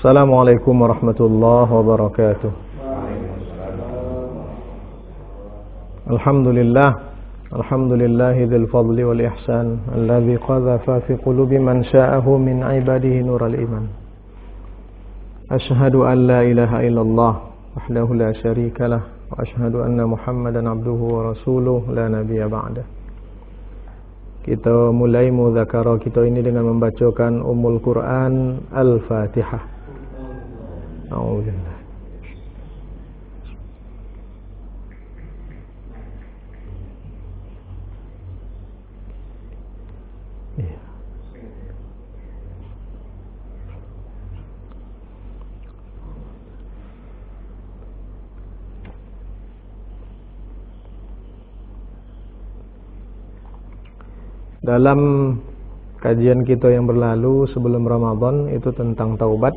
Assalamualaikum warahmatullahi wabarakatuh. Alhamdulillahi dzil fadli wal ihsan alladzi qadhafa fi qulubi man sya'ahu min ibadihi nural iman. Asyhadu an la ilaha illallah wahdahu la syarikalah wa asyhadu anna Muhammadan abduhu wa rasuluh la nabiyya ba'dah. Kita mulai mudzakara kita ini dengan membacakan Ummul Quran Al-Fatihah. A'udzubillah. Dalam kajian kita yang berlalu sebelum Ramadan itu tentang taubat.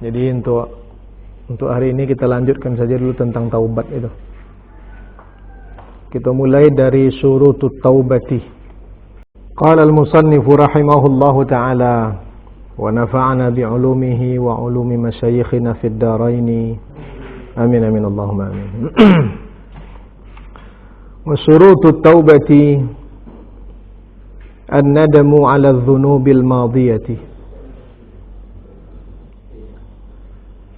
Jadi untuk hari ini kita lanjutkan saja dulu tentang taubat itu. Kita mulai dari syurutut taubati. Qala al-musannif rahimahullahu ta'ala wa nafa'ana bi'ulumihi wa ulumi masyayikhina fid daraini. Amin amin Allahumma amin. Wa syurutut taubati الندم على الذنوب الماضية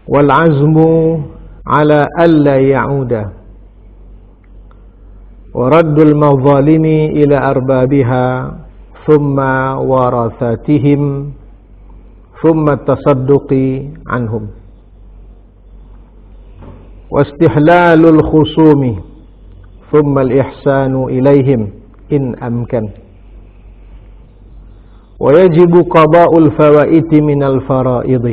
والعزم على ألا يعود ورد المظالم إلى أربابها ثم ورثاتهم ثم التصدق عنهم واستحلال الخصوم ثم الإحسان إليهم إن أمكن ويجب قضاء الفوائد من الفرائض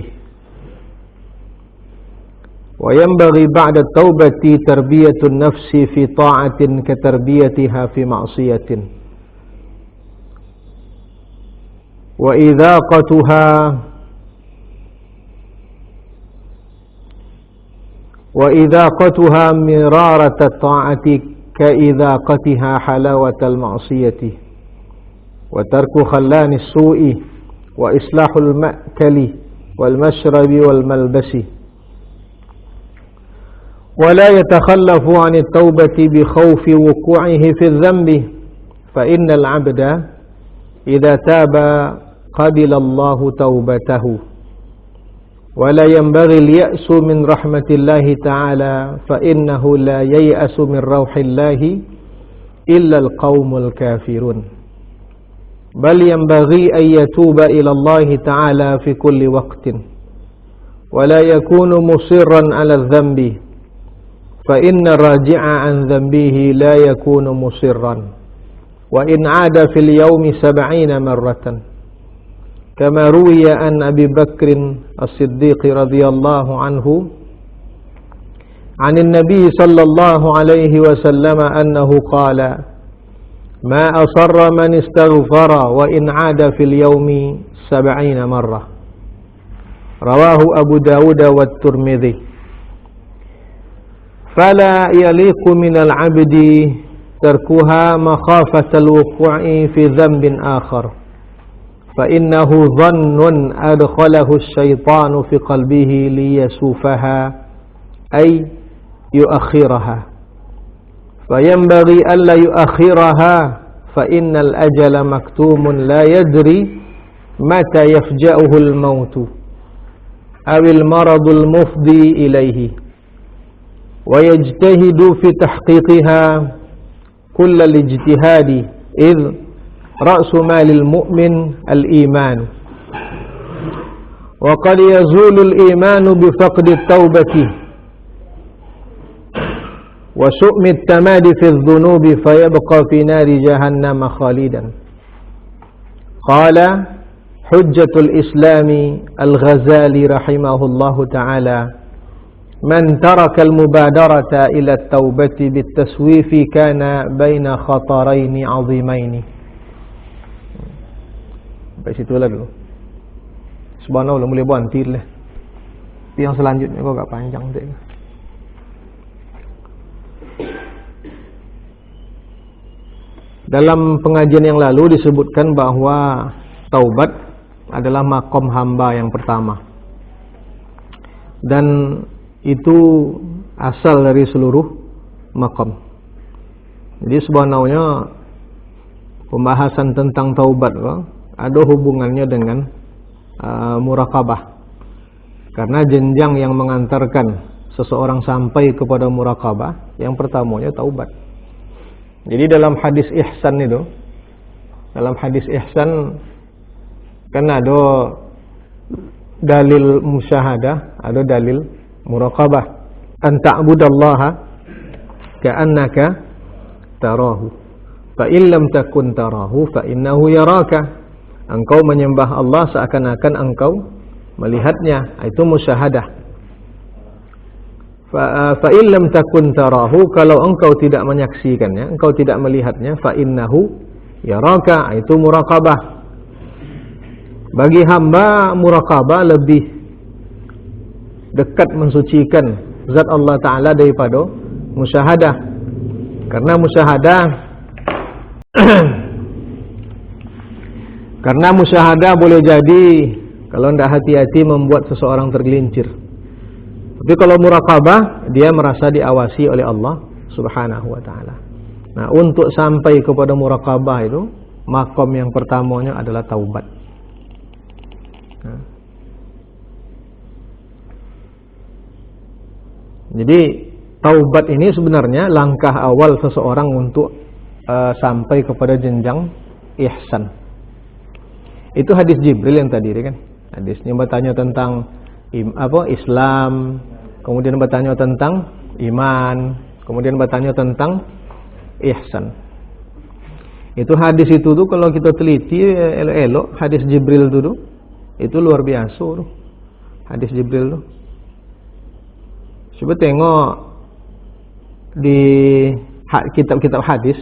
وينبغي بعد التوبة تربية النفس في طاعة كتربيتها في معصية وإذاقتها مرارة الطاعة كإذاقتها حلاوة المعصية وترك خلان السوء وإصلاح المأكل والمشرب والملبس ولا يتخلف عن التوبة بخوف وقوعه في الذنب فإن العبد إذا تاب قبل الله توبته ولا ينبغي اليأس من رحمة الله تعالى فإنه لا ييأس من روح الله إلا القوم الكافرون بل ينبغي أن يتوب إلى الله تعالى في كل وقت ولا يكون مصرا على الذنب فإن الراجع عن ذنبه لا يكون مصرا وإن عاد في اليوم 70 مرة كما روي عن أبي بكر الصديق رضي الله عنه عن النبي صلى الله عليه وسلم أنه قال ما أصر من استغفر وإن عاد في اليوم 70 مرة رواه أبو داود والترمذي فلا يليق من العبد تركها مخافة الوقوع في ذنب آخر فإنه ظن أدخله الشيطان في قلبه ليسوفها أي يؤخرها فينبغي ألا يؤخرها فإن الأجل مكتوم لا يدري متى يفجأه الموت أو المرض المفضي إليه ويجتهد في تحقيقها كل الاجتهاد إذ رأس مال المؤمن الإيمان وقد يزول الإيمان بفقد التوبة وشؤم التمادي في الذنوب فيبقى في نار جهنم خالدا قال حجة الإسلام الغزالي رحمه الله تعالى من ترك المبادرة إلى التوبة بالتسويف كان بين خطرين عظيمين. Sampai situ lah dulu. Subhanallah mulai bantir lah. Tapi yang selanjutnya kok agak panjang deh. Dalam pengajian yang lalu disebutkan bahwa taubat adalah makom hamba yang pertama. dan itu asal dari seluruh maqam. Jadi sebenarnya pembahasan tentang taubat ada hubungannya dengan muraqabah. Karena jenjang yang mengantarkan seseorang sampai kepada muraqabah, yang pertamanya taubat. Jadi dalam hadis ihsan itu, dalam hadis ihsan kan ada dalil musyahadah, ada dalil muraqabah. An ta'budallaha ka'annaka tarahu, fa in lam takun tarahu fa innahu yaraka. Engkau menyembah Allah seakan-akan engkau melihatnya, itu musyahadah. Fa in lam takun tarahu, kalau engkau tidak menyaksikannya, engkau tidak melihatnya, fa innahu yaraka, itu muraqabah. Bagi hamba muraqabah lebih dekat mensucikan zat Allah Ta'ala daripada musyahadah. Karena musyahadah karena musyahadah boleh jadi kalau tidak hati-hati membuat seseorang tergelincir. Tapi kalau muraqabah, dia merasa diawasi oleh Allah Subhanahu wa Ta'ala. Nah, untuk sampai kepada muraqabah itu, makom yang pertamanya adalah taubat. Nah. Jadi taubat ini sebenarnya langkah awal seseorang untuk sampai kepada jenjang ihsan. Itu hadis Jibril yang tadi kan. Hadisnya bertanya tentang Islam, kemudian bertanya tentang iman, kemudian bertanya tentang ihsan. Itu hadis itu tuh kalau kita teliti elok-elok, hadis Jibril itu luar biasa tuh. Hadis Jibril tuh. Coba tengok di kitab-kitab hadis,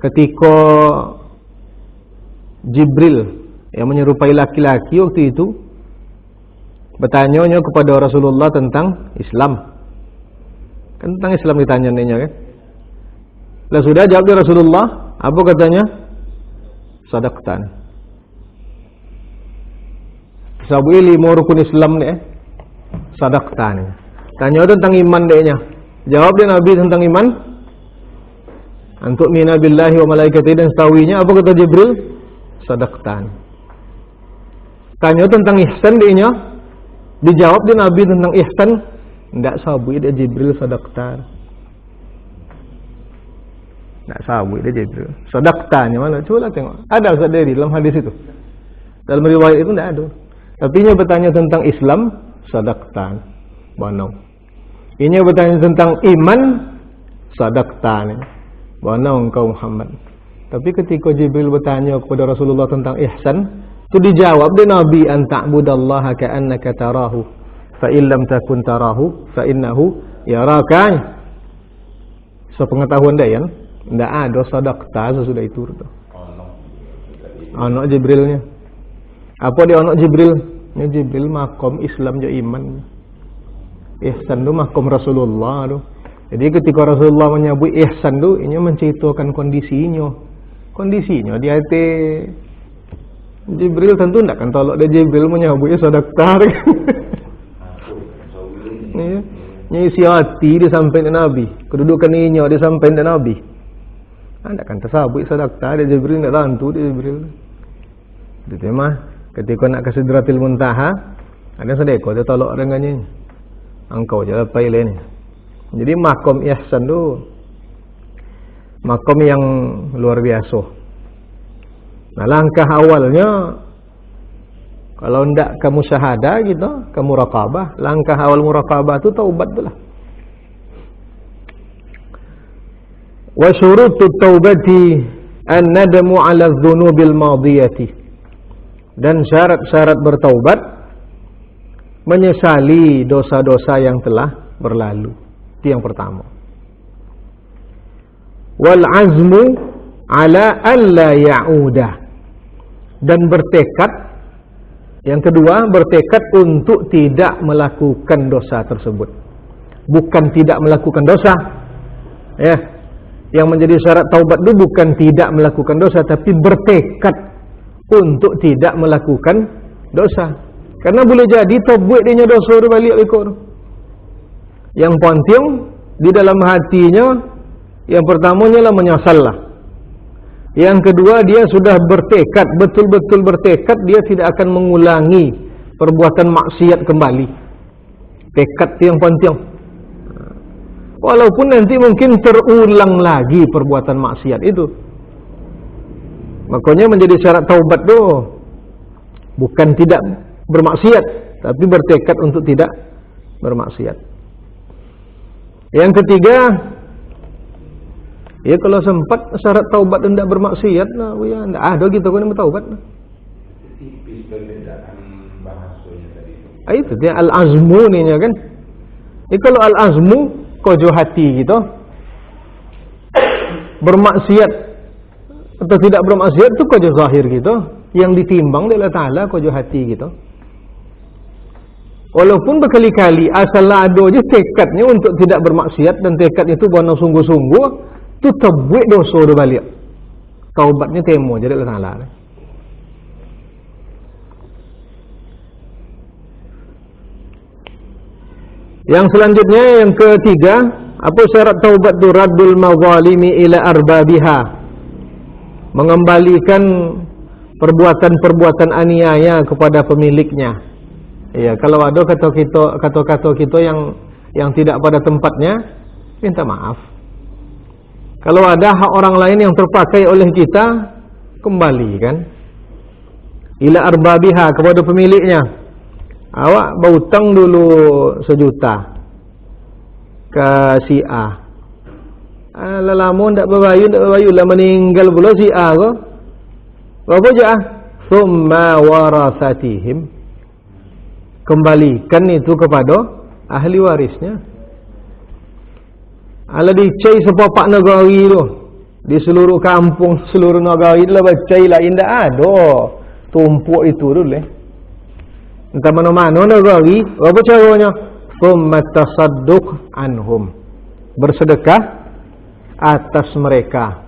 ketika Jibril yang menyerupai laki-laki waktu itu bertanya kepada Rasulullah tentang Islam. Kan tentang Islam ditanya-nya kan. Lah sudah jawab dia Rasulullah, apa katanya? Sadaqtan. Sabu ili mau rukun Islam deh. Sadaqtan. Tanya tentang iman dehnya. Jawab dia Nabi tentang iman. Antuk mina billahi wa malaikatihi, dan setawinya apa kata Jibril? Sadaqtan. Tanya tentang ihsan dehnya. Dijawab dia Nabi tentang ihsan, tidak sabui dia Jibril sadaqtan. Tidak sabui dia Jibril. Sadaqtan mana? Coba tengok. Ada Ustaz dari dalam hadis itu. Dalam riwayat itu tidak ada. Tapi nya bertanya tentang Islam, sadaqtan. Mana? Ini bertanya tentang iman, sadaqtan. Mana engkau Muhammad? Tapi ketika Jibril bertanya kepada Rasulullah tentang ihsan, itu dijawab dia Nabi, an ta'budallaha ka'annaka tarahu, fa in lam takun tarahu fa innahu yaraka. Sepengetahuan dia kan, tidak ada sadaqta sesudah itu. Anak Jibrilnya. Apa dia anak Jibril? Ini Jibril makom Islam je iman. Ihsan tu makom Rasulullah tu. Jadi ketika Rasulullah menyebut ihsan tu, ini menceritakan kondisinya. Kondisinya di hati Jibril tentu tidak kan tolak dia Jibril menyebutnya sadaqah. Iya. Ini isi hati disampaikan Nabi. Kedudukan ini disampaikan Nabi. Tidak kan tersabut sadaqah dia Jibril, tidak tentu dia Jibril. Itu mah ketika nak ke Sidratil Muntaha, ada sedekah dia tolak dengannya. Engkau je apa ini. Jadi makom ihsan tu makom yang luar biasa. Nah, langkah awalnya kalau ndak kamu syahadah gitu, kamu muraqabah, langkah awal muraqabah itu taubat lah. Wa syurutut taubati an-nadamu 'ala adh-dhunubil madiyati. Dan syarat-syarat bertaubat menyesali dosa-dosa yang telah berlalu. Itu yang pertama. Wal azmu 'ala alla ya'udah. Dan bertekad, yang kedua, bertekad untuk tidak melakukan dosa tersebut. Bukan tidak melakukan dosa. Ya. Yang menjadi syarat taubat itu bukan tidak melakukan dosa, tapi bertekad untuk tidak melakukan dosa. Karena boleh jadi tobat dia dosa dia balik ikut. Yang penting di dalam hatinya, yang pertamanya lah menyesal lah. Yang kedua dia sudah bertekad, betul-betul bertekad dia tidak akan mengulangi perbuatan maksiat kembali. Tekad itu yang penting. Walaupun nanti mungkin terulang lagi perbuatan maksiat itu. Makanya menjadi syarat taubat tu bukan tidak bermaksiat, tapi bertekad untuk tidak bermaksiat. Yang ketiga, ya kalau sempat syarat taubat tidak bermaksiat, nah ya tidak ada gitu kan yang bertaubat. Tipis perbedaan bahasanya tadi. Itu dia al-azmu ni kan. Kalau al-azmu kojo hati gitu, bermaksiat atau tidak bermaksiat itu kojo zahir gitu. Yang ditimbang oleh Ta'ala kojo hati gitu. Walaupun berkali-kali asal ada je tekadnya untuk tidak bermaksiat dan tekad itu benar sungguh-sungguh, tu terbuat dosa dia balik. Taubatnya temo jadi Allah Ta'ala. Yang selanjutnya yang ketiga, apa syarat taubat tu? Raddul mazalimi ila arbabiha. Mengembalikan perbuatan-perbuatan aniaya kepada pemiliknya. Ya, kalau ada kata-kata kita yang tidak pada tempatnya, minta maaf. Kalau ada hak orang lain yang terpakai oleh kita, kembalikan. Ila arbabiha, kepada pemiliknya. Awak berhutang dulu 1 juta ke si A. Lama tak berbayu lah, meninggal pula si A ko. Apa je ah? Thumma warasatihim. Kembalikan itu kepada ahli warisnya. Ala dicai sepapak negari tu, di seluruh kampung, seluruh negari lah bacai lah, indah ada tumpuk itu dulu entah mana-mana negari. Apa caranya? Thumma tasadduq anhum, bersedekah atas mereka.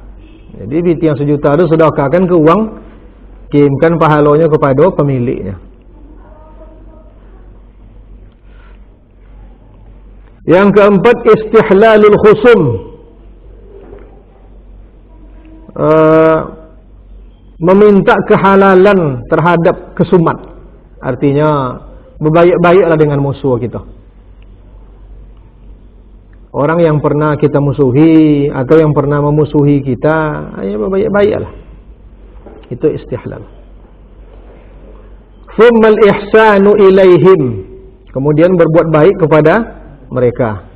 Jadi biti yang 1 juta itu sedekahkan ke uang, kirimkan pahalanya kepada pemiliknya. Yang keempat, istihlalul khusum. Meminta kehalalan terhadap kesumat. Artinya berbaik-baiklah dengan musuh kita. Orang yang pernah kita musuhi atau yang pernah memusuhi kita, ya berbaik-baiklah. Itu istihlal. Thummal ihsanu ilaihim. Kemudian berbuat baik kepada mereka.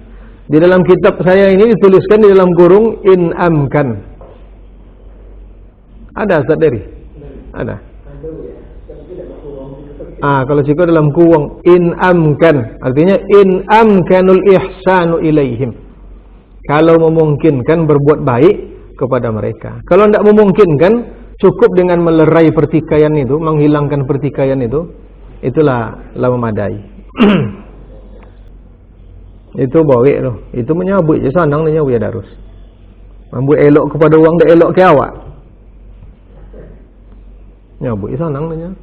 Di dalam kitab saya ini dituliskan di dalam kurung in amkan. Ada Ustaz Dari? Ada. Kalau cikgu dalam kurung in amkan, artinya in amkanul ihsanu ilaihim. Kalau memungkinkan berbuat baik kepada mereka. Kalau tidak memungkinkan, cukup dengan melerai pertikaian itu, menghilangkan pertikaian itu, itulah memadai. Itu baik tu. Itu menyabut je sanang dia nyabut ya darus. Membuat elok kepada orang, dak elok ke awak. Nyabut je sanang dia.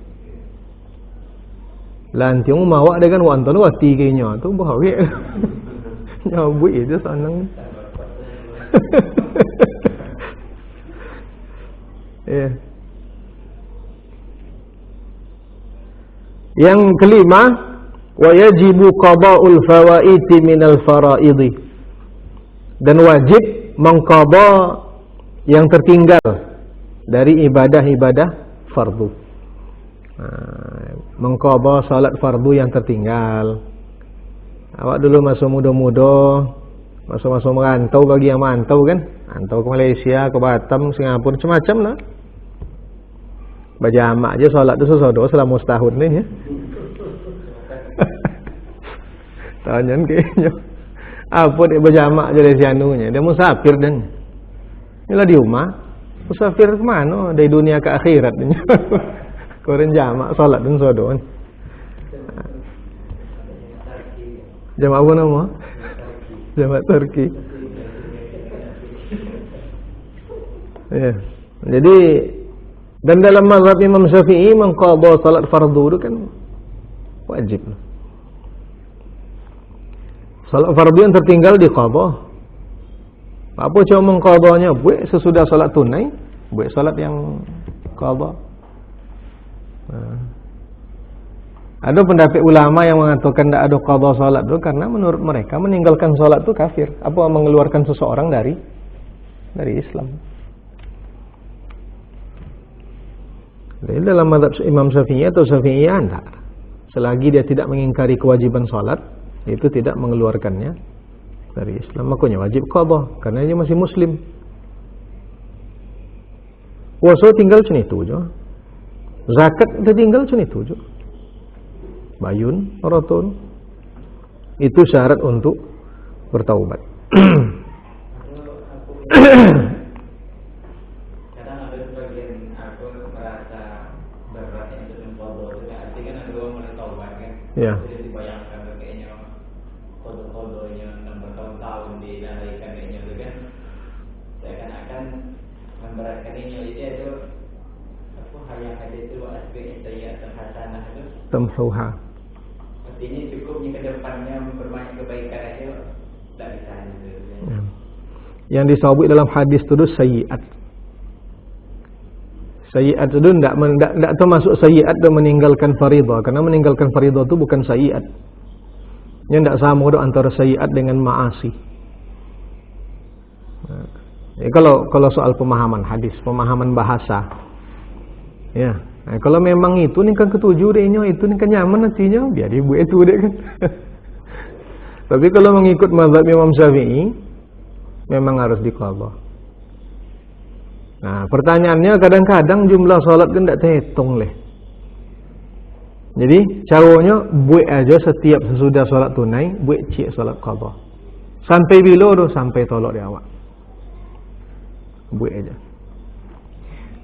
Lantiung mawak dia kan wanton wati kayaknya tu baik. Nyabut je sanang. Ya. Yang kelima, wa yajibu qada'ul fawaiti minal faraidi. Dan wajib mengqada yang tertinggal dari ibadah-ibadah fardu. Mengqada salat fardu yang tertinggal. Awak dulu masa muda-muda, masa-masa merantau, bagi yang merantau kan, rantau ke Malaysia, ke Batam, Singapura, macam-macam lah. Berjamak je solat tu sesodo selama setahun ni ya. Tanya kayaknya apa dia berjamak je dari sianunya. Dia musafir dan inilah di rumah. Musafir ke mana? Dari dunia ke akhirat dia. Korang jamak solat dan sesodo. Jamak apa nama? Jamak Turki. Ya. Jadi dan dalam mazhab Imam Syafi'i mengqadha salat fardu itu kan wajib. Salat fardu yang tertinggal diqadha. Apa cuma mengqadhanya buat sesudah salat tunai, buat salat yang qadha. Ada pendapat ulama yang mengatakan tidak ada qadha salat itu karena menurut mereka meninggalkan salat itu kafir. Apa mengeluarkan seseorang dari Islam. Jadi dalam mazhab Imam Syafi'i atau Syafi'iyah tidak. Selagi dia tidak mengingkari kewajiban salat, itu tidak mengeluarkannya dari Islam. Makanya wajib qadha karena dia masih muslim. Puasa tinggal cuma itu aja. Zakat tinggal cuma itu aja. Bayun, rotun. Itu syarat untuk bertaubat. Kadang ada sebagian aku merasa beratnya itu qadha itu arti kan ada orang mulai taubat kan. Ya. Jadi dibayangkan kayaknya qadha-qadhanya bertahun-tahun dilalaikan kayaknya itu kan. Seakan-akan memberatkan ini itu apa hal yang ada itu aspek sayyi'at hasanah itu Tamhuha. artinya cukupnya ke depannya memperbanyak kebaikan aja tak bisa gitu. Ya. Yang disawabkan dalam hadis itu sayyi'at. Sayyi'at itu tidak termasuk sayyi'at dan meninggalkan faridah, karena meninggalkan faridah itu bukan sayyi'at. Yang tidak sama itu antara sayyi'at dengan ma'asi. Nah, ya, kalau soal pemahaman hadis, pemahaman bahasa, ya. Nah, kalau memang itu nih kan ketujuh dehnya, itu nih kan nyaman nantinya, biar ibu itu deh kan. Tapi kalau mengikut mazhab Imam Syafi'i, memang harus diqadha. Nah, pertanyaannya kadang-kadang jumlah salat kan tidak terhitung leh. Jadi caranya buat aja setiap sesudah salat tunai, buat cik salat qadha. Sampai bila tu? Sampai tolak di awak. Buat aja.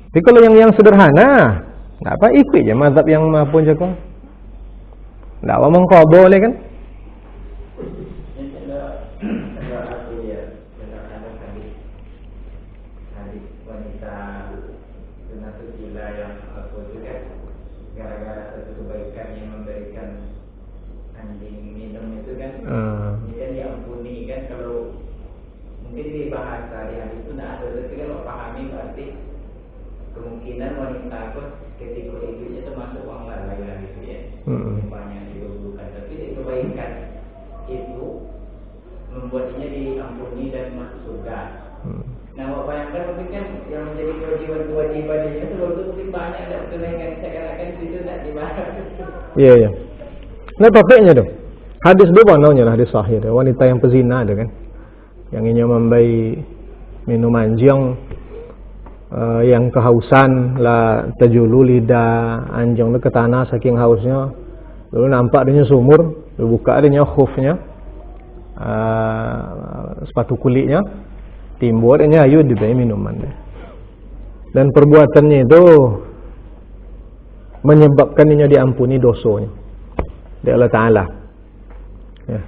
Tapi kalau yang sederhana, tak apa, ikut je mazhab yang pun jaga. Tak apa mengqadha boleh kan? Hadis wanita sunnatul gila yang aku juga gara-gara satu kebaikan yang memberikan anjing minum itu kan ini kan diampuni kan. Kalau mungkin di bahasa di hadis itu tidak ada, tapi kalau pahami berarti kemungkinan wanita aku ketika itu termasuk orang lalai lah gitu ya. Banyak dihubungkan, tapi kebaikan itu membuatnya diampuni dan masuk surga. Nah, bayangkan mungkin kan yang menjadi kewajiban-kewajiban itu itu mungkin banyak dan tunaikan seakan-akan itu tak dibahas. Iya, iya. Nah, topiknya tu. Hadis dua panaunya lah, hadis sahih tu. Wanita yang pezina tu kan, yang ingin membayi minuman anjing, yang kehausan lah, tajulu lidah anjing tu ke tanah saking hausnya. Lalu nampak dia sumur, lalu buka dia khufnya, sepatu kulitnya, timbul dia ayu dibayi minuman dia. Dan perbuatannya itu menyebabkan dia diampuni dosanya dari Allah Ta'ala. Ya.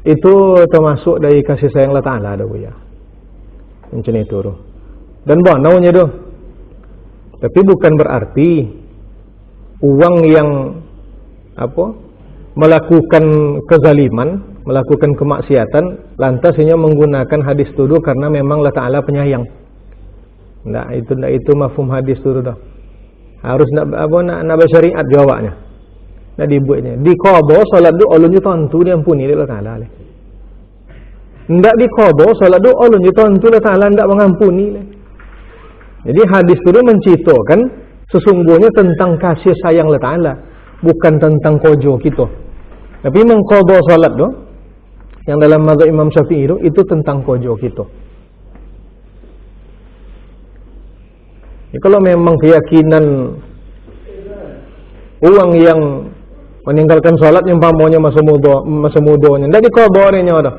Itu termasuk dari kasih sayang Allah Ta'ala dah ya. Macam itu tu. Dan bonaunya tu. Tapi bukan berarti uang yang melakukan kezaliman, melakukan kemaksiatan, lantas hanya menggunakan hadis itu karena memang Allah Ta'ala penyayang. Tidak itu mafhum hadis itu dah. Harus nak bersyariat jawabnya. Nak dibuatnya. Di qadha salat tu ulunnya tentu diampuni oleh Allah Ta'ala. Tidak di qadha salat tu ulunnya tentu Allah Ta'ala tidak mengampuni. Jadi hadis itu menceritakan sesungguhnya tentang kasih sayang Allah Ta'ala, bukan tentang kojo kita. Tapi mengqadha salat tu yang dalam mazhab Imam Syafi'i itu tentang kojo kita. Ya, kalau memang keyakinan orang yang meninggalkan salat yang pamonya masa mudanya tidak diqadhanya dah.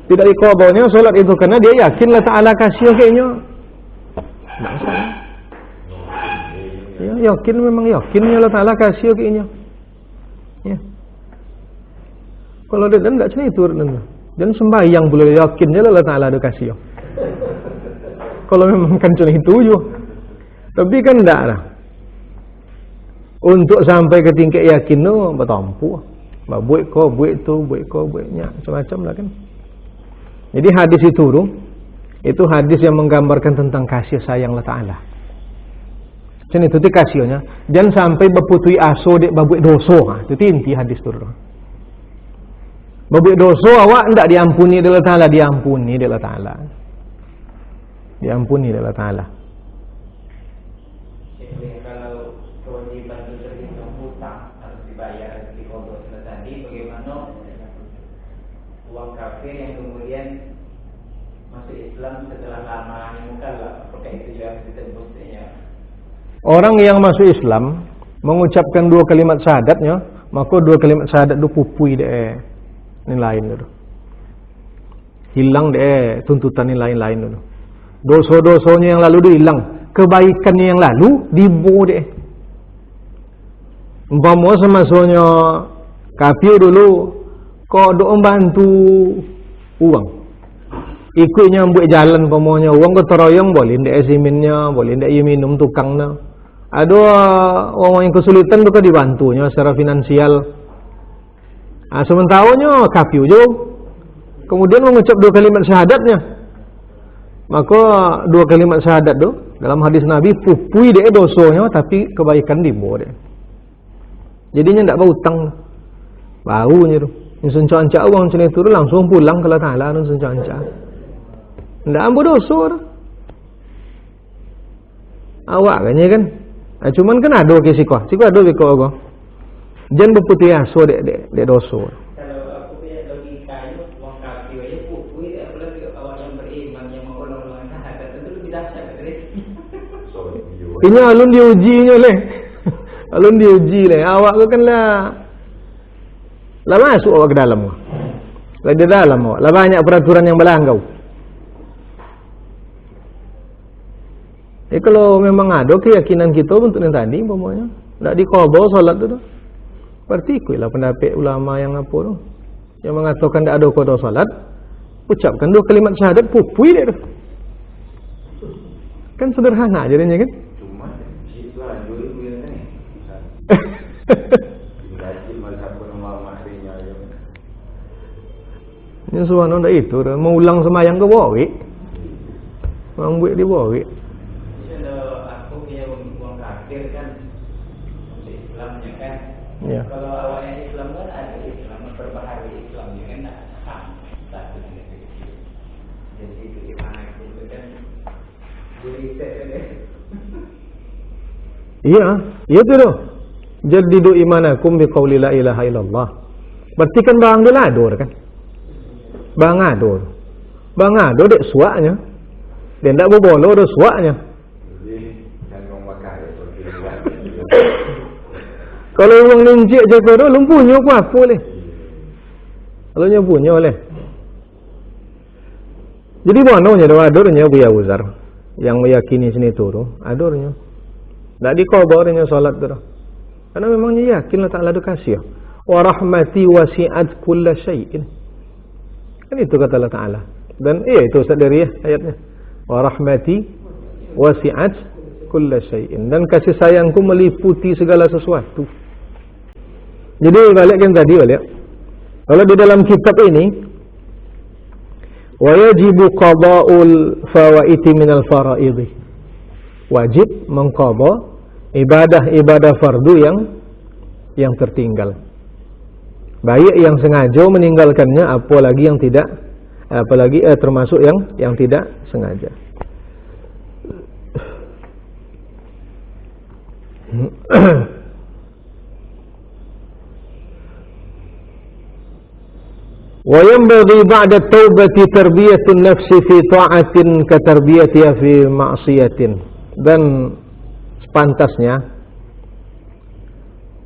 Tidak diqadhanya salat itu karena dia yakin Allah Ta'ala kasih kayaknya. Tak salah. Ya, yakin memang yakin Allah Ta'ala kasih kayaknya. Ya. Kalau dia tidak cerita dan sembahyang boleh yakin Allah Ta'ala ada kasih. Kalau memang kan cuma itu je. Tapi kan tidak lah. Untuk sampai ke tingkat yakin tu bertampu. Buat kau, buat tu, buat kau, buatnya macam-macam lah kan. Jadi hadis itu hadis yang menggambarkan tentang kasih sayang Allah Ta'ala. Macam itu kasihnya. Jangan sampai berputui aso dek babuik dosa. Itu inti hadis tu. Babuik dosa awak tidak diampuni oleh Allah Ta'ala, diampuni oleh Allah Ta'ala. Diampuni oleh Allah Ta'ala. Jadi kalau kewajiban itu terhitung hutang harus dibayar, harus dikodok tadi, bagaimana uang kafir yang kemudian masuk Islam setelah lama mukallaf, apakah itu juga harus ditembusnya? Orang yang masuk Islam mengucapkan 2 kalimat syahadatnya, maka 2 kalimat syahadat itu pupui deh nilai itu. Hilang deh tuntutan nilai-lain itu. Dosa-dosanya yang lalu itu hilang, kebaikannya yang lalu dibo deh. Umpama semasanya kafir dulu kok doa bantu uang, ikutnya buat jalan pamanya uang ke teroyong boleh ndak siminnya, boleh ndak minum tukangnya. Ada orang yang kesulitan tu kan dibantunya secara finansial. Sementaranya kafir je. Kemudian mengucap 2 kalimat syahadatnya. Maka 2 kalimat syahadat tu dalam hadis Nabi pupui dia dosanya tapi kebaikan dibawa dia. Jadinya ndak berhutang. Baunya tu. Yang sencak-encak uang macam itu langsung pulang ke Allah Ta'ala dan sencak-encak. Ndak ambo dosa tu. Awak kan? Cuman kan ada ke sikoh ada ke kau. Jangan berputih aso dek dosa. Kalau aku punya logikanya uang kafir aja pupui, apalagi awak yang beriman yang mengolong-olong syahadat itu lebih dahsyat dari. Ini alun diujinya leh. Alun diuji leh. Awak tu kan lah masuk awak ke dalam. Lah di dalam awak. Lah banyak peraturan yang berlanggar. Kalau memang ada keyakinan kita untuk yang tadi umpamanya tidak dikabul solat tu, berarti ikutlah pendapat ulama yang apa tu, yang mengatakan tidak ada qada solat, ucapkan 2 kalimat syahadat pupui dia tu. Kan sederhana jadinya kan. Cuma itu aja itu yang ni. Berarti mazhab ulama makrinya je. Ini suara ndak itu, mau ulang semayang ke bawi. Mambuik di bawi. Aku punya uang kafir kan masuk Islamnya kan. Ya. Kalau awalnya Islam kan ada Islam memperbaharui Islamnya kan tak sama statusnya begitu. Jadi itu gimana itu kan diriset kan. Iya, iya tu doh. Jaddidu imanakum biqauli la ilaha illallah. Berarti kan bang delador kan. Bang ador. Bang ador dek suaknya. Dia ndak berbolo dek suaknya. Kalau orang lincik je kau tu lumpuhnya apa boleh. Kalau nya punya oleh. Jadi mana nya adornya Buya Uzar yang meyakini sini tu adornya. Tak dikabarnya salat tu. Karena memangnya yakin Allah Ta'ala ada kasih. Wa rahmati wasi'at kulla syai'in. Kan itu kata Allah Ta'ala. Dan itu Ustaz dari ayatnya. Wa rahmati wasi'at kulla syai'in. Dan kasih sayangku meliputi segala sesuatu. Jadi balikkan tadi balik. Kalau di dalam kitab ini wa yajibu qada'ul fawaiti minal fara'idhi. Wajib mengqada ibadah-ibadah fardu yang tertinggal. Baik yang sengaja meninggalkannya, apalagi yang tidak, apalagi termasuk yang tidak sengaja. Wa yanbaghi ba'da at-taubati tarbiyatun nafsi fi ta'atin ka tarbiyatiha fi ma'siyatin. Dan sepantasnya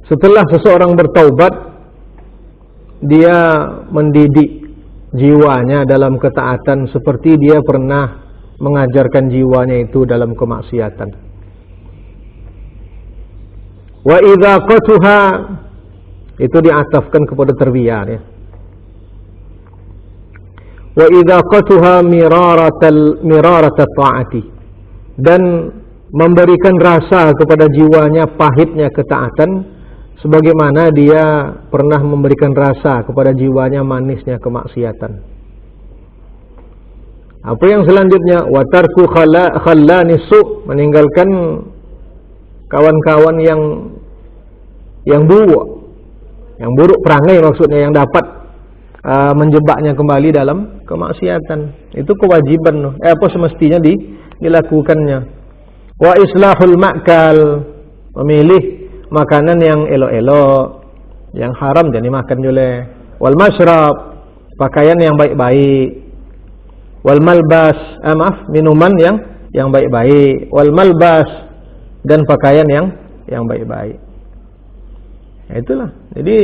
setelah seseorang bertaubat dia mendidik jiwanya dalam ketaatan seperti dia pernah mengajarkan jiwanya itu dalam kemaksiatan. Wa idza qatuha itu diatafkan kepada tarbiyah ya. Wa idza qatuha miraratat ta'ati, dan memberikan rasa kepada jiwanya pahitnya ketaatan, sebagaimana dia pernah memberikan rasa kepada jiwanya manisnya kemaksiatan. Apa yang selanjutnya? Wa tarku khallani su', meninggalkan kawan-kawan yang buruk perangai, maksudnya yang dapat menjebaknya kembali dalam kemaksiatan. Itu kewajiban, semestinya dilakukannya. Wa islahul ma'kal, memilih makanan yang elok-elok, yang haram jangan dimakan juga. Wal mashrab, pakaian yang baik-baik. Wal malbas, minuman yang baik-baik. Wal malbas, dan pakaian yang baik-baik. Itulah. Jadi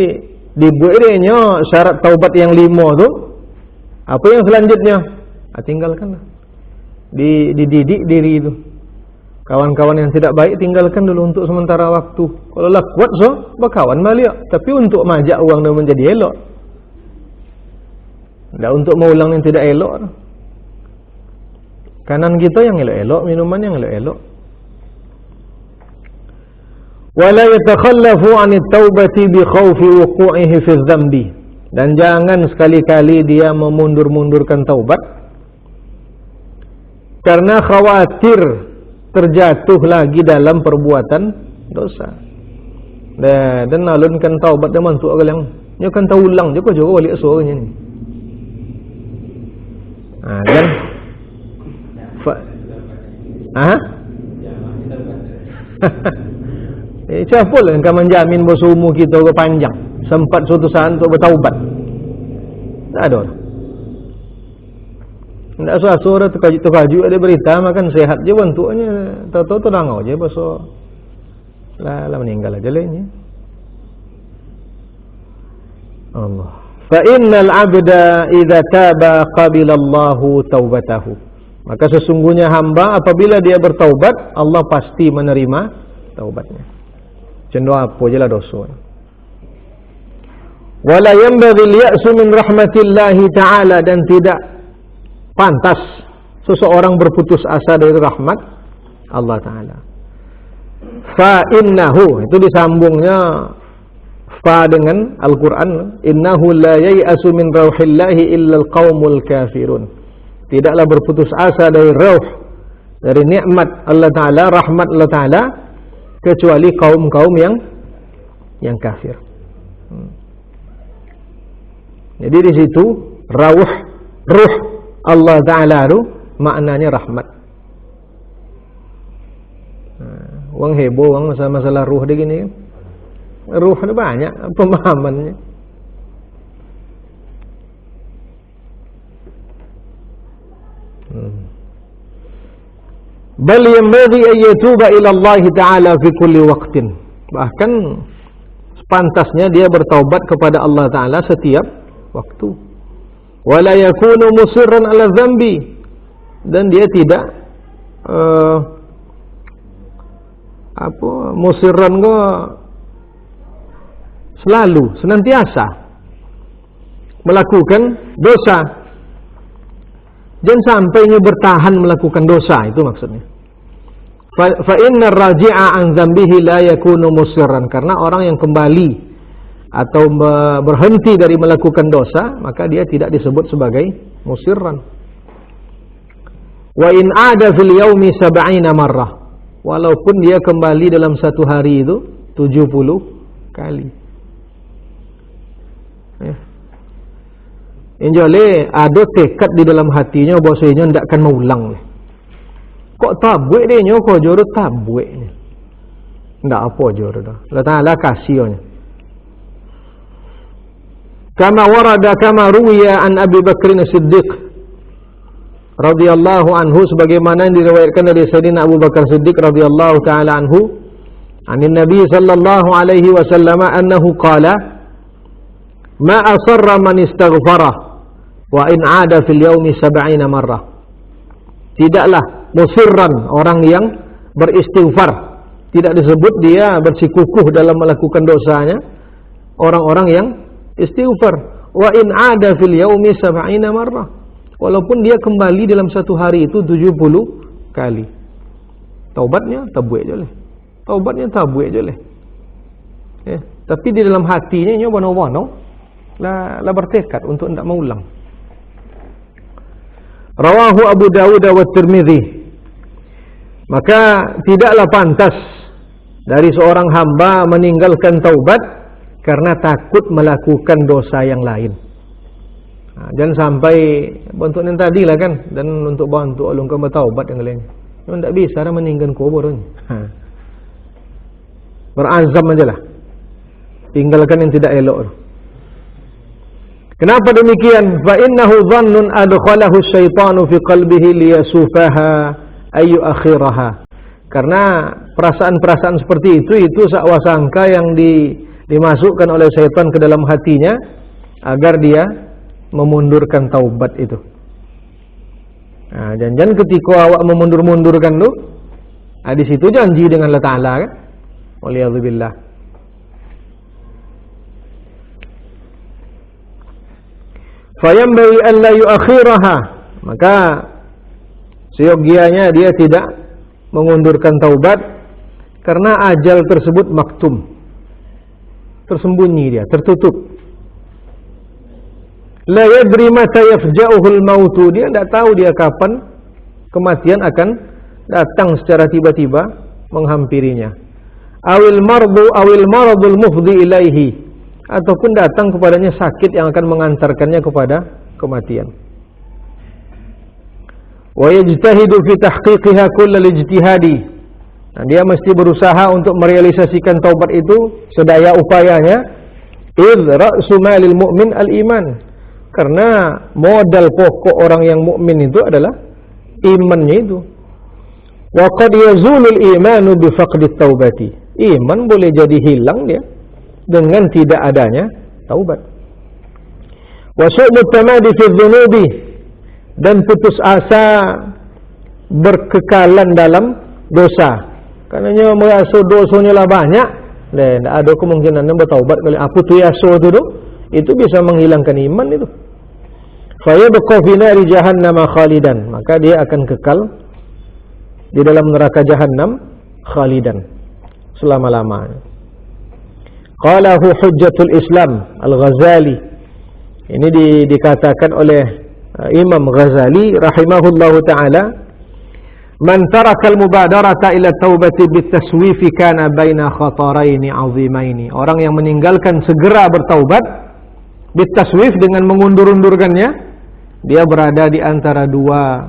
dibuatnya syarat taubat yang 5 tu. Apa yang selanjutnya? Tinggalkanlah. Dididik diri itu. Kawan-kawan yang tidak baik tinggalkan dulu untuk sementara waktu. Kalau lah kuat berkawan balik. Tapi untuk majak uang dia menjadi elok. Tidak untuk mengulang yang tidak elok. Kanan kita yang elok-elok, minuman yang elok-elok. Wala yatakhallafu 'anit taubati bi khaufi wuqu'ihi fi dzambi. Dan jangan sekali-kali dia memundur-mundurkan taubat karena khawatir terjatuh lagi dalam perbuatan dosa. Dan alunkan taubat dia mantuk galang. Nya kan taulang je ko jo balik suaranya ni. Dan siapa lah yang akan menjamin bahawa umur kita panjang sempat suatu saat untuk bertaubat? Tak ada. Tak suara terkaju ada berita makan sehat je bentuknya, tahu-tahu tu langau je bahasa lah meninggal aja lainnya. Allah. Fa innal 'abda idza taba qabila Allahu taubatahu. Maka sesungguhnya hamba apabila dia bertaubat, Allah pasti menerima taubatnya. Cendoh apa je lah dosa. Wala yanbaghi al-ya'su min rahmatillahi ta'ala, dan tidak pantas seseorang berputus asa dari rahmat Allah Ta'ala. Fa innahu, itu disambungnya fa dengan Al-Quran, innahu la yai'asu min rauhillahi illa al-qaumul kafirun. Tidaklah berputus asa dari rauh, dari nikmat Allah Ta'ala, rahmat Allah Ta'ala, kecuali kaum-kaum yang kafir. Jadi di situ ruh Allah Ta'ala itu maknanya rahmat. Wang heboh wang masalah ruh dia gini. Ruh ada banyak pemahamannya. Bal yanbaghi an yatuba ila Allah Ta'ala fi kulli waqtin. Bahkan pantasnya dia bertaubat kepada Allah Ta'ala setiap waktu. Wala yakunu musirran ala dzambi, dan dia tidak musirran go selalu senantiasa melakukan dosa. Jangan sampainya bertahan melakukan dosa, itu maksudnya. Fa innar raji'a an dzambihi la yakunu musirran, karena orang yang kembali atau berhenti dari melakukan dosa, maka dia tidak disebut sebagai musirran. Wa in ada fil yaumi 70 marrah, walaupun dia kembali dalam satu hari itu 70 kali. Injole ada tekad di dalam hatinya bahwasanya tidak akan mengulang. Kok tabuik dia nyo kok joro tabuiknya. Ndak apa joro dah. Allah Taala kasihnya. Kama warada kama ruwiya an Abi Bakr As-Siddiq radhiyallahu anhu, sebagaimana yang diriwayatkan dari Sayyidina Abu Bakar Siddiq radhiyallahu taala anhu, anin Nabi sallallahu alaihi wasallam annahu qala ma asarra man istaghfara wa in 'ada fil yaumi 70 marrah. Tidaklah musirran orang yang beristighfar, tidak disebut dia bersikukuh dalam melakukan dosanya, orang-orang yang istighfar. Wa in 'ada fil yaumi 70 marrah, walaupun dia kembali dalam satu hari itu 70 kali. Taubatnya tabuik je leh. Taubatnya tabuik je leh. Tapi di dalam hatinya nya bono-bono la bertekad untuk tidak mengulang. Rawahu Abu Dawud wa Tirmidzi. Maka tidaklah pantas dari seorang hamba meninggalkan taubat karena takut melakukan dosa yang lain. Jangan sampai bentuk yang tadi lah kan, dan untuk bantu ulun kau bertaubat yang lain. Memang tak bisa dah meninggalkan kubur ni. Berazam ajalah. Tinggalkan yang tidak elok. Kenapa demikian? Fa innahu dhannun adkhalahu syaitanu fi qalbihi liyasufaha ayu akhiraha. Karena perasaan-perasaan seperti itu sangka yang dimasukkan oleh syaitan ke dalam hatinya agar dia memundurkan taubat itu. Jangan ketika awak memundur-mundurkan tu, di situ janji dengan Allah Taala kan. Waliyadzubillah. Fayambari alla yuakhiraha, maka seyogianya dia tidak mengundurkan taubat karena ajal tersebut maktum, tersembunyi, dia tertutup. La yadri mata yafja'uhul mautu, dia tidak tahu dia kapan kematian akan datang secara tiba-tiba menghampirinya. Awil maradul mufdi ilaihi, ataupun datang kepadanya sakit yang akan mengantarkannya kepada kematian. Wa yajtahidu fi tahqiqiha kullal ijtihadi. Dia mesti berusaha untuk merealisasikan taubat itu sedaya upayanya. Idz ra'su malil mu'min al-iman. Karena modal pokok orang yang mukmin itu adalah imannya itu. Wa qad yazulul imanu bi faqdit taubati. Iman boleh jadi hilang dia dengan tidak adanya taubat. Wa su'mut tamadi fi dhunubi, dan putus asa berkekalan dalam dosa. Karena merasa dosanya lah banyak, dan ada kemungkinan bertaubat kali apa tu yaso tu itu bisa menghilangkan iman itu. Fa yabqa fi nari jahannam khalidan, maka dia akan kekal di dalam neraka jahanam khalidan selama-lamanya. Qalahu Hujjatul Islam Al-Ghazali. Ini dikatakan oleh Imam Ghazali rahimahullahu taala, man taraka al-mubadarata ila taubati bitaswifi kana baina khataraini azimaini. Orang yang meninggalkan segera bertaubat bitaswif, dengan mengundur-undurkannya, dia berada di antara dua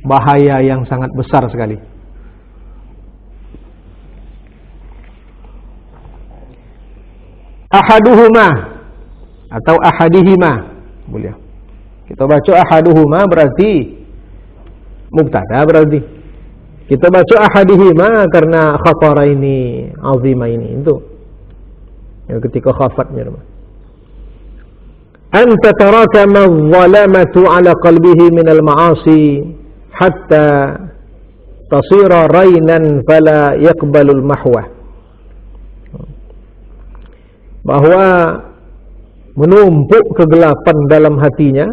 bahaya yang sangat besar sekali. Ahaduhuma atau ahadihima, boleh. Kita baca ahaduhuma berarti mubtada, berarti kita baca ahadihima karena khataraini azimaini itu. Ya, ketika khafatnya. Anta tarakama adh-dhalamatu ala qalbihi min al-ma'asi hatta tasira rainan fala yaqbalul mahwa. Bahwa menumpuk kegelapan dalam hatinya.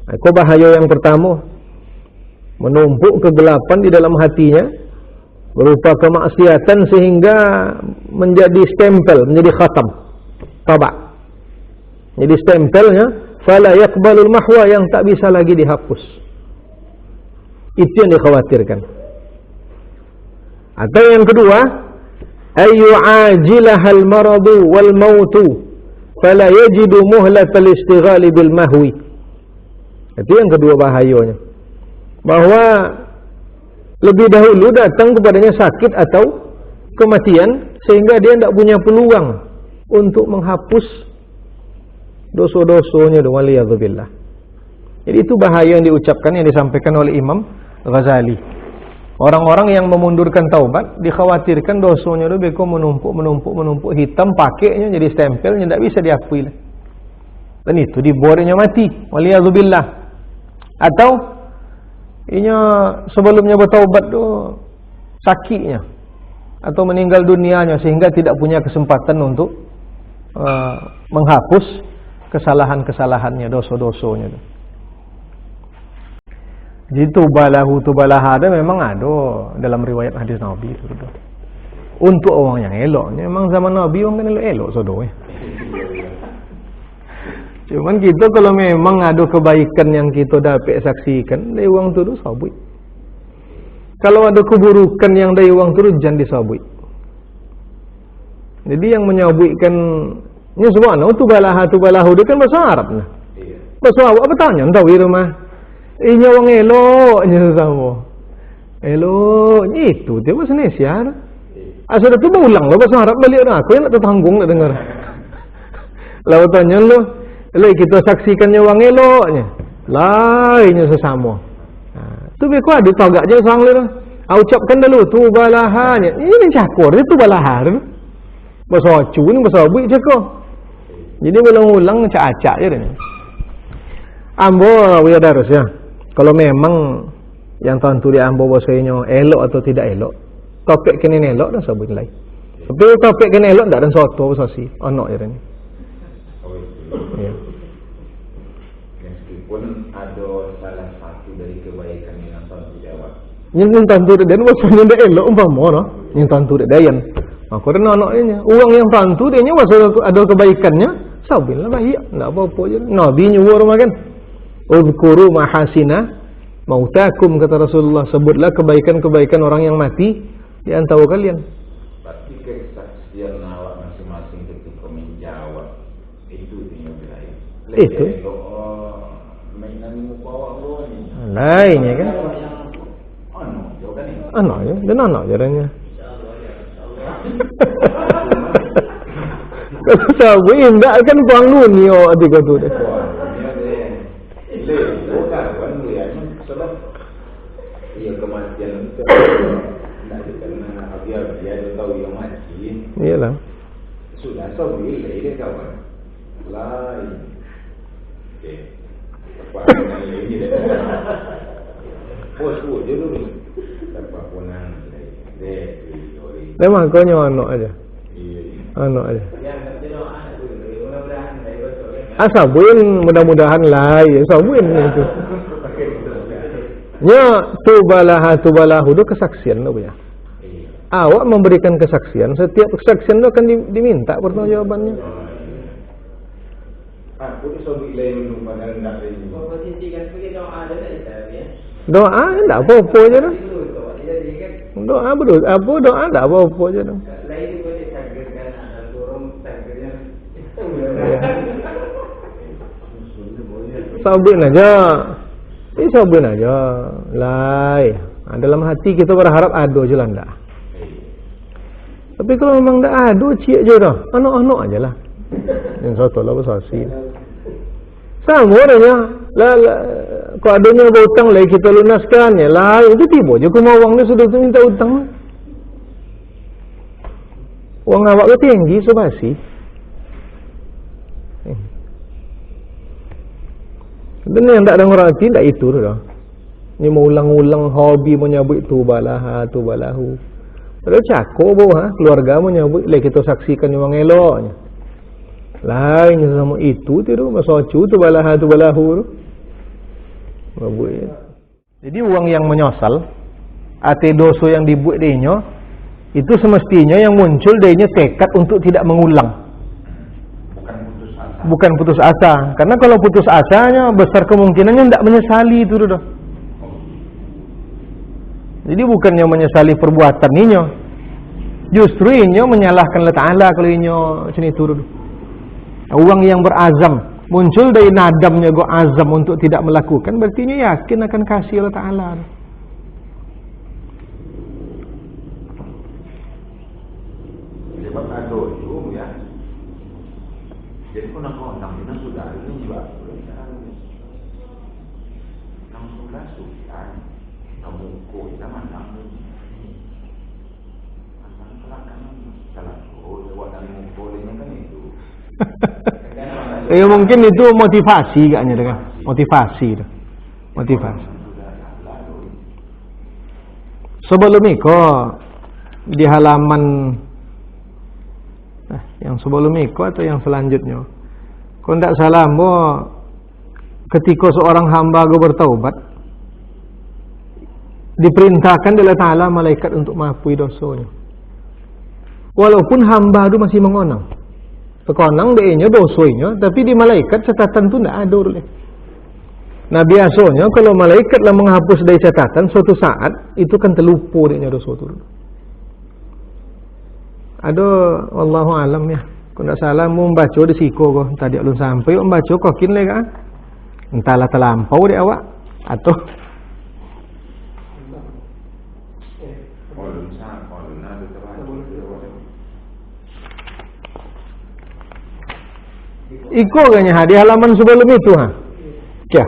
Itu bahaya yang pertama. Menumpuk kegelapan di dalam hatinya berupa kemaksiatan sehingga menjadi stempel, menjadi khatam, tabak. Jadi stempelnya fala yaqbalul mahwa, yang tak bisa lagi dihapus. Itu yang dikhawatirkan. Atau yang kedua, ayu ajilahal maradu wal mautu fala yajidu muhlatal istighali bil mahwi. Itu yang kedua bahayanya, bahwa lebih dahulu datang kepadanya sakit atau kematian sehingga dia tidak punya peluang untuk menghapus dosa-dosanya. Waliyadzubillah. Jadi itu bahaya yang diucapkan, yang disampaikan oleh Imam Ghazali. Orang-orang yang memundurkan taubat dikhawatirkan dosanya itu beko menumpuk hitam, pakainya jadi stempelnya, tidak bisa diakui. Dan itu dibuatnya mati. Waliyadzubillah. Atau sebelumnya bertaubat tu sakitnya atau meninggal dunianya sehingga tidak punya kesempatan untuk menghapus kesalahan-kesalahannya, dosa-dosanya. Jadi tubalaha ada memang ada dalam riwayat hadis Nabi itu. Untuk orang yang eloknya memang zaman Nabi orang kan elok sodo ya. Cuman kita kalau memang ada kebaikan yang kita dapat saksikan, dari orang tu sabui. Kalau ada keburukan yang dari orang tu jangan disabui. Jadi yang menyabuikan ni semua tubalahu dia kan bahasa Arab nah. Bahasa Arab apa tanya tahu di rumah. Ini orang eloknya sama. Elok itu dia bahasa Indonesia. Asal tu berulang lah bahasa Arab balik dah. Aku yang nak tertanggung nak dengar. Lalu tanya lu, kita saksikannya orang eloknya. Lainnya sesama. Tu biar kau ada tagak je sang lu. Ucapkan dulu tubalahanya. Ini cakur dia tubalaha tu. Bahasa acu ni bahasa abui cakap. Jadi ulang-ulang acak-acak je dia. Ambo we darus ya. Kalau memang yang tentu dia ambo bahasanya elok atau tidak elok, topik kene elok dah sabut lain. Tapi topik kene elok tak ada soto sasi. Ono je ni. Ya. Meskipun ada salah satu dari kebaikan yang tentu jawab. Yang tentu dia bahasanya dah elok umpama no. Yang tentu dia dayan. Maka kena anaknya. Orang yang tentu dia nya bahasa ada kebaikannya, sabillah baik. Tak apa-apa je. Nabi nyuruh rumah kan. Uzkuru mahasina mautakum kata Rasulullah, sebutlah kebaikan-kebaikan orang yang mati di antara kalian. Berarti kesaksian awak masing-masing ketika menjawab itu yang lain. Itu. Mainan muka awak lo ni. Lainnya kan. Jawapan ni. Anak je, dan anak jarangnya. Kalau sabu indah kan puang dunia adik tu deh. Kematian itu karena dia tahu yang mati. Iyalah. Sudah sabi dia kawan. Lain. Okey. Apa yang ini dia. Bos je dulu. Dapat punan Memang kau nyawa anak aja. Anak aja. Asabuin mudah-mudahan lah. Asabuin itu. Ya tubalahu itu kesaksian tu punya. Awak memberikan kesaksian, setiap kesaksian itu akan diminta pertanggungjawabannya. Aku tu sabit lain lupa dan tak lain. Posisikan sebagai doa dan ya. Doa tak apa-apa je dah. Doa betul, apa doa tak apa-apa je dah. Lain boleh takdirkan ada turun takdirnya. Sabit aja. Sabun aja. Lai. Dalam hati kita berharap ada je lah ndak. Tapi kalau memang ndak ada, cik je dah. Anak-anak aja lah. Yang satu lah bersasi. Sama adanya. Kalau adanya hutang lagi kita lunaskan ya. Lai. Itu tiba je kumau wang ni sudah minta hutang. Wang awak tu tinggi subasi. Benar yang tak ada orang hati, tak itu dah. Ni mau ulang-ulang hobi menyebut tubalahu. Padahal cakap bawa keluarga menyebut, lah kita saksikan yang eloknya. Lain sama itu tu, masa cu tubalahu tu. Jadi orang yang menyosal, ate dosa yang dibuat dia, itu semestinya yang muncul dia tekad untuk tidak mengulang. Bukan putus asa. Karena kalau putus asanya besar kemungkinannya tidak menyesali itu dah. Jadi bukannya menyesali perbuatan ini, justru ini menyalahkan Allah Ta'ala kalau ini sini turun. Orang yang berazam muncul dari nadamnya go azam untuk tidak melakukan, berarti ini yakin akan kasih Allah Ta'ala. Sebab ada itu ya. Jadi kau nak ini sudah ini juga nang sudah sudah kamu kau kita mana asal kelakar salah lewat dari mukulnya kan itu. Mungkin itu motivasi kayaknya dengan motivasi dah. Motivasi. Sebelum itu di halaman yang sebelum itu atau yang selanjutnya, kalau tidak salah, ketika seorang hamba bertaubat, diperintahkan oleh Ta'ala malaikat untuk maafui dosanya. Walaupun hamba itu masih mengonang. Sekonang dia dosanya, tapi di malaikat catatan itu tidak ada oleh. Nah biasanya kalau malaikat lah menghapus dari catatan, suatu saat itu kan terlupa dia dosa itu. Ada wallahu alam ya. Kalau tidak salah mau membaca di siko kok. Tadi belum sampai membaca kokin lagi kan. Entahlah terlampau dia awak atau iko kayaknya di halaman sebelum itu ha. Ya.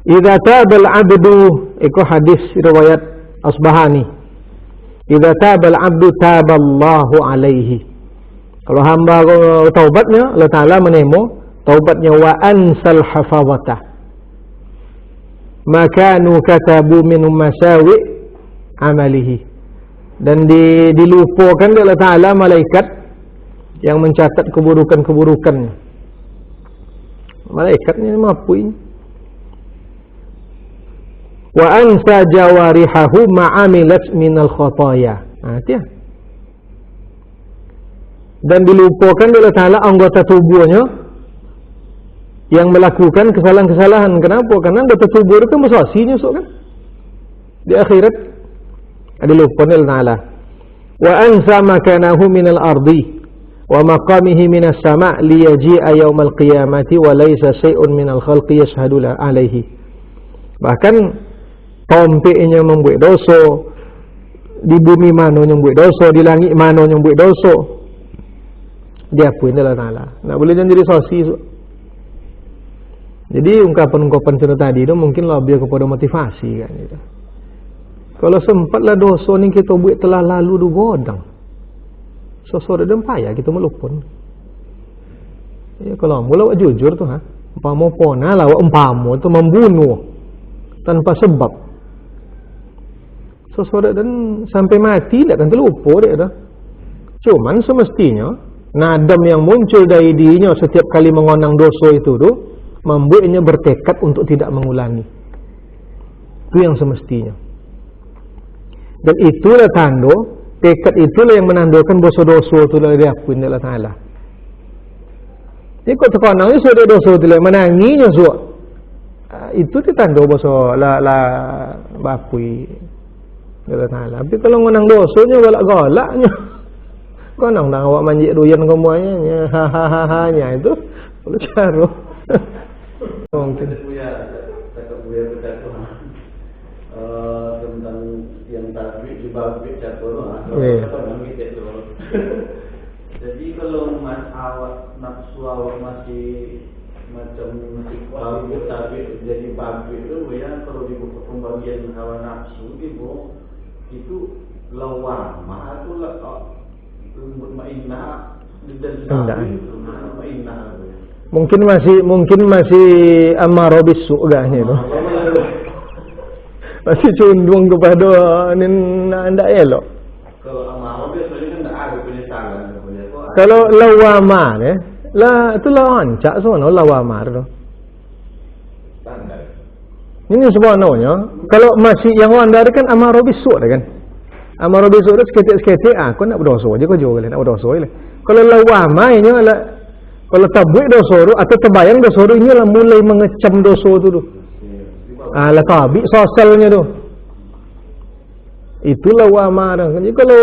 Idza tabal abdu, iko hadis riwayat Asbahani. Idza tabal abdu taballahu alaihi. Kalau hamba taubatnya, Allah Taala menemo taubatnya wa ansal hafawatah. Makanu katabu min masawi amalihi. Dan dilupakan oleh Allah Taala malaikat yang mencatat keburukan-keburukannya. Malaikatnya mampu. Wa ansa jawarihahu ma'amilat minal khataya. Dia. Dan dilupakan oleh Ta'ala anggota tubuhnya yang melakukan kesalahan-kesalahan. Kenapa? Karena anggota tubuh itu musasi nyusuk kan? Di akhirat dilupakan oleh Ta'ala. Wa ansa makanahu minal ardi wa maqamihi minas sama' liyaji'a yaumal qiyamati wa laysa syai'un minal khalqi yashhadu alaihi. Bahkan tompeknya membuat dosa, di bumi mana yang buat dosa, di langit mana yang buat dosa, diakuin Allah Ta'ala. Nak boleh jadi sosi. Jadi ungkapan-ungkapan cerita tadi itu mungkin lebih kepada motivasi kan gitu. Kalau sempatlah dosa ni kita buat telah lalu du godang. Sosok dan payah kita melupun. Ya kalau mula awak jujur tu ha. Umpama pona lah awak umpama tu membunuh tanpa sebab. Sosok dan sampai mati tak akan terlupa dia dah. Cuman semestinya nadam yang muncul dari dirinya setiap kali mengonang dosa itu tu membuatnya bertekad untuk tidak mengulangi. Itu yang semestinya. Dan itulah tanda, tekad itulah yang menandakan dosa-dosa itu lah diakui oleh Allah Ta'ala. Jadi kok terkonang ni sudah dosa itu lah menanginya suak. Itu ditanda dosa la bakui Allah Ta'ala. Tapi kalau menang dosanya galak-galaknya. Konang dah awak manjik duyan semuanya ha itu perlu cara. Mungkin tak buaya bercakap tentang yang tadi dibabit cakap jadi kalau awak nafsu awak masih macam masih babit tapi jadi babit itu ya perlu dibuka pembagian hawa nafsu itu lawamah atau mutmainnah dan mutmainnah mungkin masih amarah bisu agaknya tu. Masih condong kepada ndak elok. Kalau amarah biasanya kan tak ada penyesalan punya. Kalau lawamah lah tu lawan cak sono lawamah tu. Standar. Ini sebenarnya kalau masih yang wandar kan amarah bisu kan. Amarah bisu tu seketik-seketik aku nak berdosa aja kau jual nak berdosa je. Kalau lawamah ini lah kalau tabuk dosa tu atau terbayang dosa tu inilah mulai mengecam dosa tu. Lah tabik sosialnya tu. Itulah wamar. Jadi kalau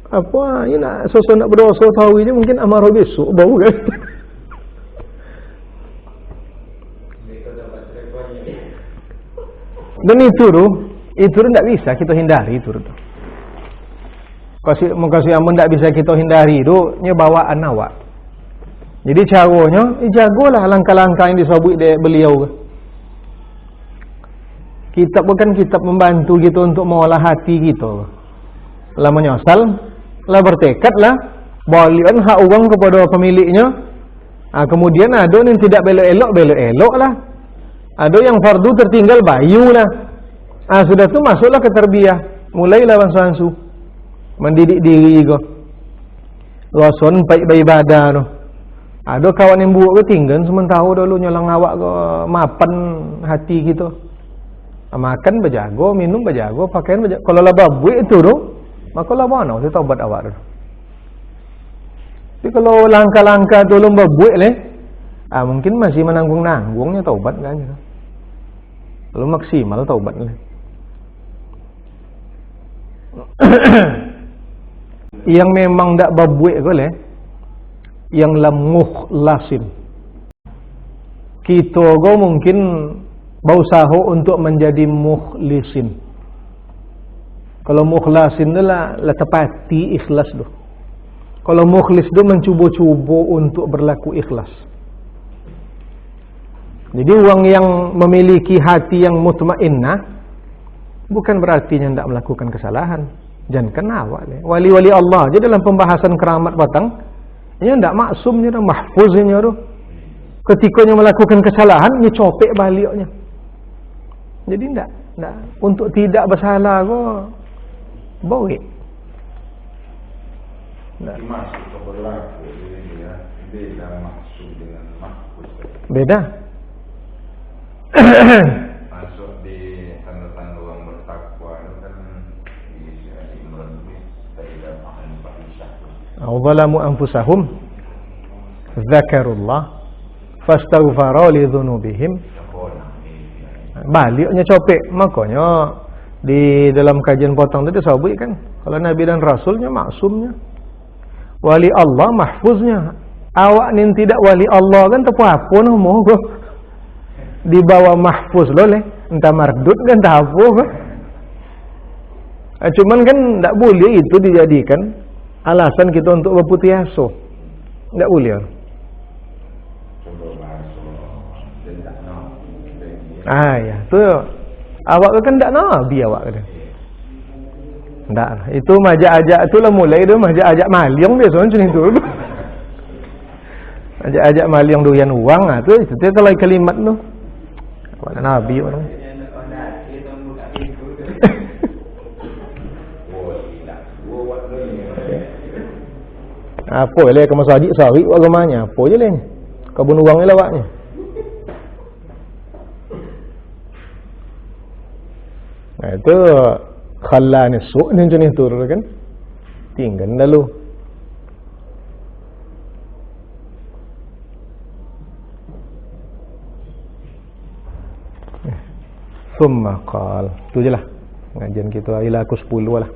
apa ini nak sosok nak berdosa tahu ini mungkin amarah besok bau kan. Dan itu tidak bisa kita hindari itu. Makasih amun tidak bisa kita hindari itu nya bawaan awak. Jadi caranya, jagolah langkah-langkah yang disebut oleh beliau. Kitab bukan kitab membantu kita untuk mengolah hati kita. Lah menyesal, lah bertekad lah, balikan hak uang kepada pemiliknya. Kemudian ada yang tidak belok-elok lah. Ada yang fardu tertinggal bayu lah. Sudah tu masuklah ke tarbiyah. Mulailah bangsu-bangsu mendidik diri kau. Rasul baik ibadah tu. Ada kawan yang buat ke tinggal sementara dulu nyolang awak ke mapan hati kita. Makan berjago, minum berjago, pakaian berjago. Kalau lah babuik itu tu, maka lah mana saya taubat awak tu. Tapi kalau langkah-langkah tu belum babuik leh, mungkin masih menanggung-nanggungnya taubat kan. Belum maksimal taubat leh. Yang memang tak babuik ke leh, yang lam mukhlasin. Kita go mungkin berusaha untuk menjadi mukhlisin. Kalau mukhlasin tu lah tepati ikhlas tu. Kalau mukhlis tu mencuba-cuba untuk berlaku ikhlas. Jadi orang yang memiliki hati yang mutmainnah bukan berarti dia tidak melakukan kesalahan. Jangan kenal wali-wali Allah. Jadi dalam pembahasan keramat batang, dia tidak maksumnya, mahfuznya tu. Ketika dia melakukan kesalahan, dia copek baliknya. Jadi tidak untuk tidak bersalah kok baik. Masuk ke berlaku ya, beda maksud dengan mahfuz. Beda. Masuk di tanda-tanda orang bertakwa itu kan di Imran tidak akan berpisah. Awzalamu anfusahum Zakarullah fastaghfaru li dhunubihim. Baliknya copek. Makanya di dalam kajian potong tadi sabui kan, kalau Nabi dan Rasulnya maksumnya, wali Allah mahfuznya. Awak ni tidak wali Allah kan tak apa noh moh go. Di bawah mahfuz lo leh, entah mardud kan tak apa kan. Cuman kan tak boleh itu dijadikan alasan kita untuk berputus asa. Tak boleh. Ya, tu awak kan tak nabi awak kata. Tak, itu majak-ajak tu lah mulai tu majak-ajak maliang biasa macam itu. Majak-ajak maliang doyan uang tu kalau kalimat tu. Awak nabi orang. Apa boleh ke masjid sawit agamanya? Apa je lain? Kebun uang ni lawaknya. Itu khalani su' ni jenis tu kan. Tinggal lalu. Summa qal. Tu je lah. Ngajian kita ila ke 10 lah.